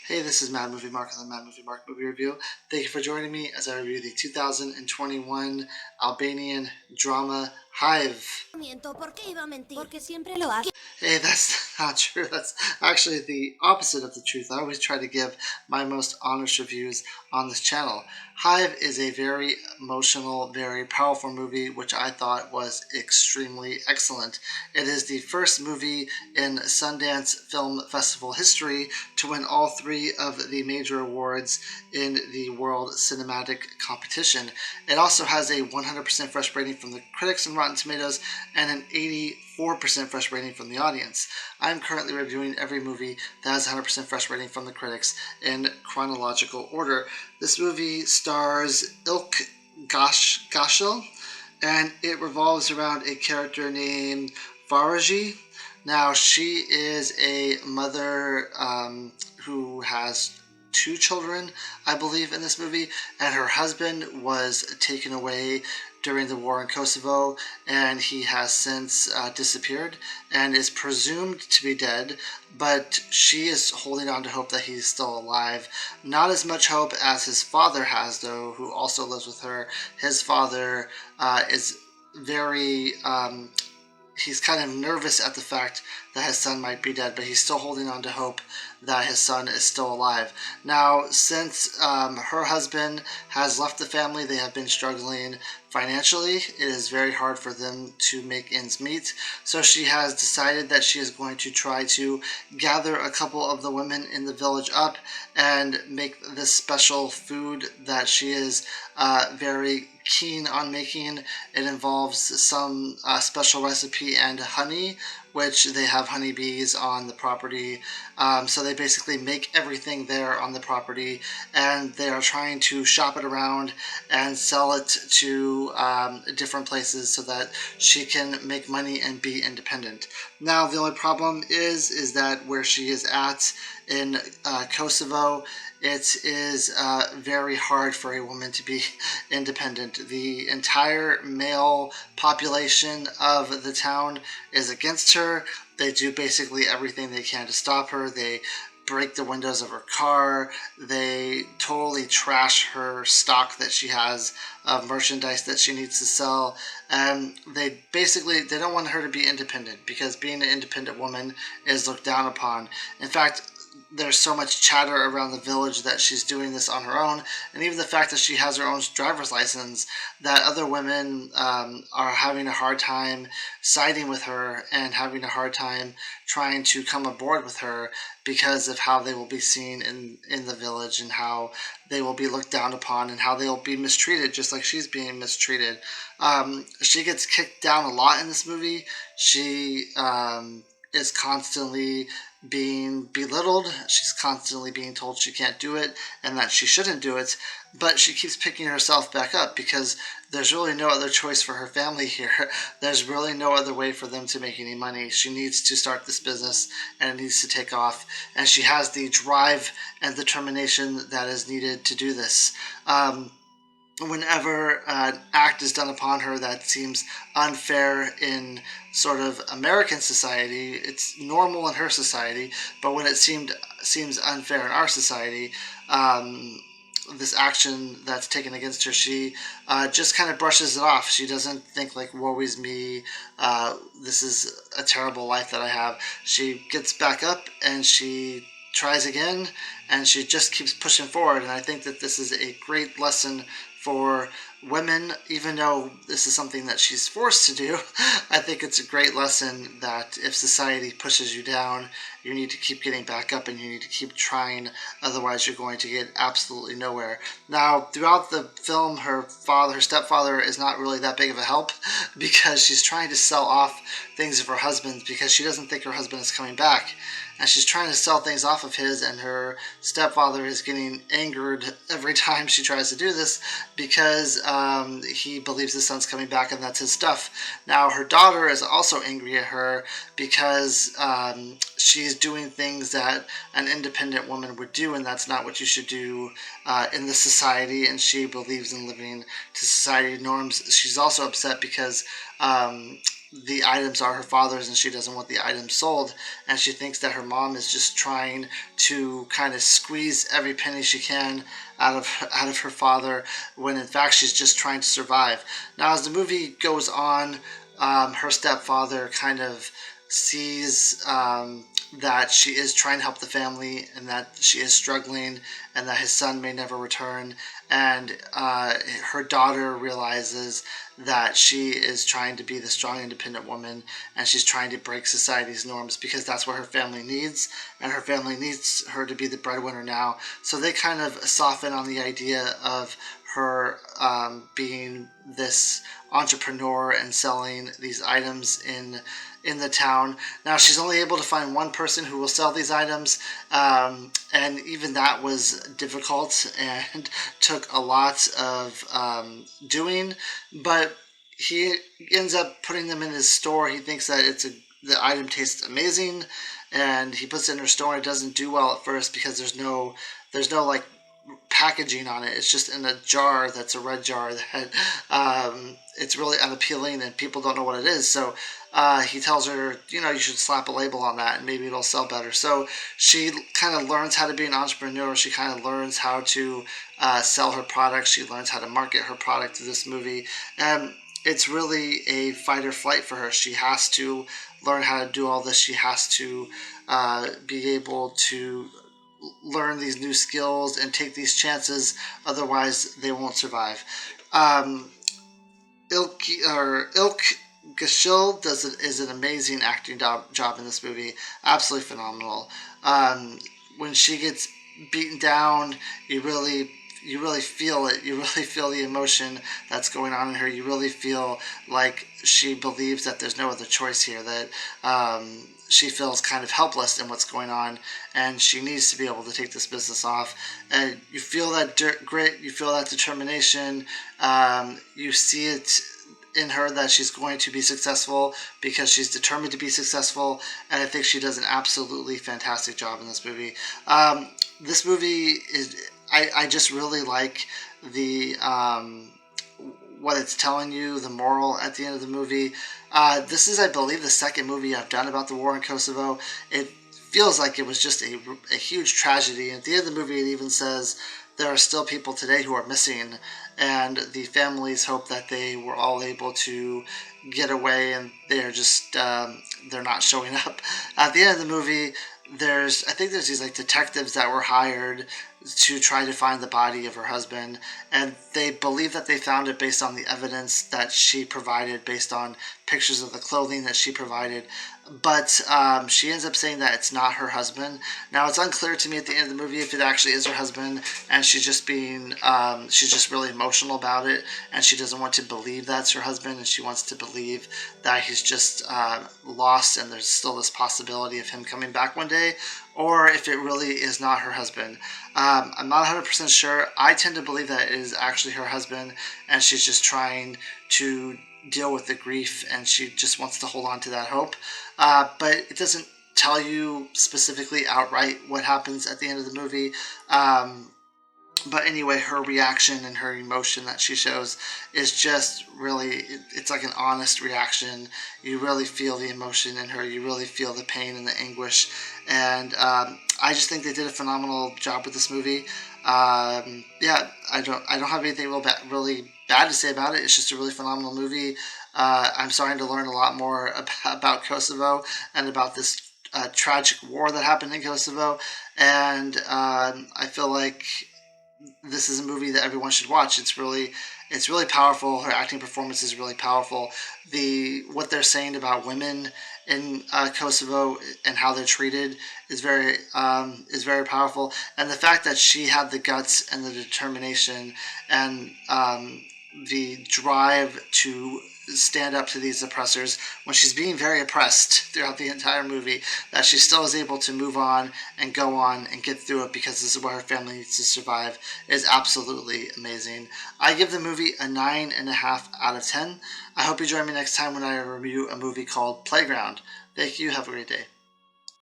Hey, this is Mad Movie Mark of the Mad Movie Mark Movie Review. Thank you for joining me as I review the 2021 Albanian drama Hive. Hey, that's not true. That's actually the opposite of the truth. I always try to give my most honest reviews on this channel. Hive is a very emotional, very powerful movie, which I thought was extremely excellent. It is the first movie in Sundance Film Festival history to win all three of the major awards in the World Cinematic Competition. It also has a 100% fresh rating from the critics on Rotten Tomatoes and an 84% fresh rating from the audience. I'm currently reviewing every movie that has 100% fresh rating from the critics in chronological order. This movie stars Yllka Gashi, and it revolves around a character named Fahrije. Now, she is a mother who has two children, I believe, in this movie, and her husband was taken away during the war in Kosovo, and he has since disappeared and is presumed to be dead, but she is holding on to hope that he's still alive. Not as much hope as his father has, though, who also lives with her. His father is very he's kind of nervous at the fact that his son might be dead, but he's still holding on to hope that his son is still alive. Now, since her husband has left the family, they have been struggling financially. It is very hard for them to make ends meet. So she has decided that she is going to try to gather a couple of the women in the village up and make this special food that she is very keen on making. It involves some special recipe and honey, which they have honeybees on the property. So they basically make everything there on the property, and they are trying to shop it around and sell it to different places so that she can make money and be independent. Now, the only problem is that where she is at in Kosovo, it is very hard for a woman to be independent. The entire male population of the town is against her. They do basically everything they can to stop her. They break the windows of her car. They totally trash her stock that she has of merchandise that she needs to sell. And they don't want her to be independent, because being an independent woman is looked down upon. In fact, there's so much chatter around the village that she's doing this on her own, and even the fact that she has her own driver's license, that other women are having a hard time siding with her and having a hard time trying to come aboard with her because of how they will be seen in the village, and how they will be looked down upon, and how they will be mistreated just like she's being mistreated. She gets kicked down a lot in this movie. She is constantly being belittled. She's constantly being told she can't do it and that she shouldn't do it, but she keeps picking herself back up because there's really no other choice for her family here. There's really no other way for them to make any money. She needs to start this business, and it needs to take off, and she has the drive and determination that is needed to do this. Whenever an act is done upon her that seems unfair in sort of American society, it's normal in her society, but when it seems unfair in our society, this action that's taken against her, she just kind of brushes it off. She doesn't think like, woe is me, this is a terrible life that I have. She gets back up and she tries again, and she just keeps pushing forward. And I think that this is a great lesson for women, even though this is something that she's forced to do. I think it's a great lesson that if society pushes you down, you need to keep getting back up, and you need to keep trying, otherwise you're going to get absolutely nowhere. Now, throughout the film, her stepfather is not really that big of a help, because she's trying to sell off things of her husband's, because she doesn't think her husband is coming back. And she's trying to sell things off of his, and her stepfather is getting angered every time she tries to do this, because he believes his son's coming back and that's his stuff. Now, her daughter is also angry at her because she's doing things that an independent woman would do, and that's not what you should do in this society, and she believes in living to society norms. She's also upset because the items are her father's and she doesn't want the items sold, and she thinks that her mom is just trying to kind of squeeze every penny she can out of her father, when in fact she's just trying to survive. Now, as the movie goes on, her stepfather kind of sees that she is trying to help the family and that she is struggling and that his son may never return. And her daughter realizes that she is trying to be the strong, independent woman, and she's trying to break society's norms because that's what her family needs, and her family needs her to be the breadwinner now. So they kind of soften on the idea of her being this entrepreneur and selling these items in the town. Now, she's only able to find one person who will sell these items, and even that was difficult and took a lot of doing, but he ends up putting them in his store. He thinks that the item tastes amazing, and he puts it in her store, and it doesn't do well at first because there's no like packaging on it. It's just in a jar that's a red jar that it's really unappealing and people don't know what it is. So he tells her, you should slap a label on that and maybe it'll sell better. So she kind of learns how to be an entrepreneur. She kind of learns how to sell her product. She learns how to market her product to this movie. And it's really a fight or flight for her. She has to learn how to do all this. She has to be able to learn these new skills and take these chances, otherwise they won't survive. Yllka Gashi is an amazing acting job in this movie, absolutely phenomenal. When she gets beaten down, you really feel it. You really feel the emotion that's going on in her. You really feel like she believes that there's no other choice here, that she feels kind of helpless in what's going on, and she needs to be able to take this business off. And you feel that grit, you feel that determination, you see it in her that she's going to be successful because she's determined to be successful, and I think she does an absolutely fantastic job in this movie. This movie is, I just really like the what it's telling you, the moral at the end of the movie. This is, I believe, the second movie I've done about the war in Kosovo. It feels like it was just a huge tragedy. At the end of the movie, it even says there are still people today who are missing, and the families hope that they were all able to get away, and they're just they're not showing up. At the end of the movie, I think there's these like detectives that were hired to try to find the body of her husband, and they believe that they found it based on the evidence that she provided, based on pictures of the clothing that she provided. But she ends up saying that it's not her husband. Now, it's unclear to me at the end of the movie if it actually is her husband, and she's just really emotional about it, and she doesn't want to believe that's her husband, and she wants to believe that he's just lost, and there's still this possibility of him coming back one day, or if it really is not her husband. I'm not 100% sure. I tend to believe that it is actually her husband, and she's just trying to deal with the grief, and she just wants to hold on to that hope. But it doesn't tell you specifically outright what happens at the end of the movie. But anyway, her reaction and her emotion that she shows is just really, it's like an honest reaction. You really feel the emotion in her. You really feel the pain and the anguish. And I just think they did a phenomenal job with this movie. Yeah, I don't have anything really bad to say about it. It's just a really phenomenal movie. I'm starting to learn a lot more about Kosovo and about this tragic war that happened in Kosovo. And I feel like this is a movie that everyone should watch. It's really powerful. Her acting performance is really powerful. What they're saying about women in Kosovo and how they're treated is very powerful. And the fact that she had the guts and the determination and the drive to stand up to these oppressors when she's being very oppressed throughout the entire movie, that she still is able to move on and go on and get through it because this is what her family needs to survive, is absolutely amazing. I give the movie a 9.5 out of 10. I hope you join me next time when I review a movie called Playground. Thank you. Have a great day.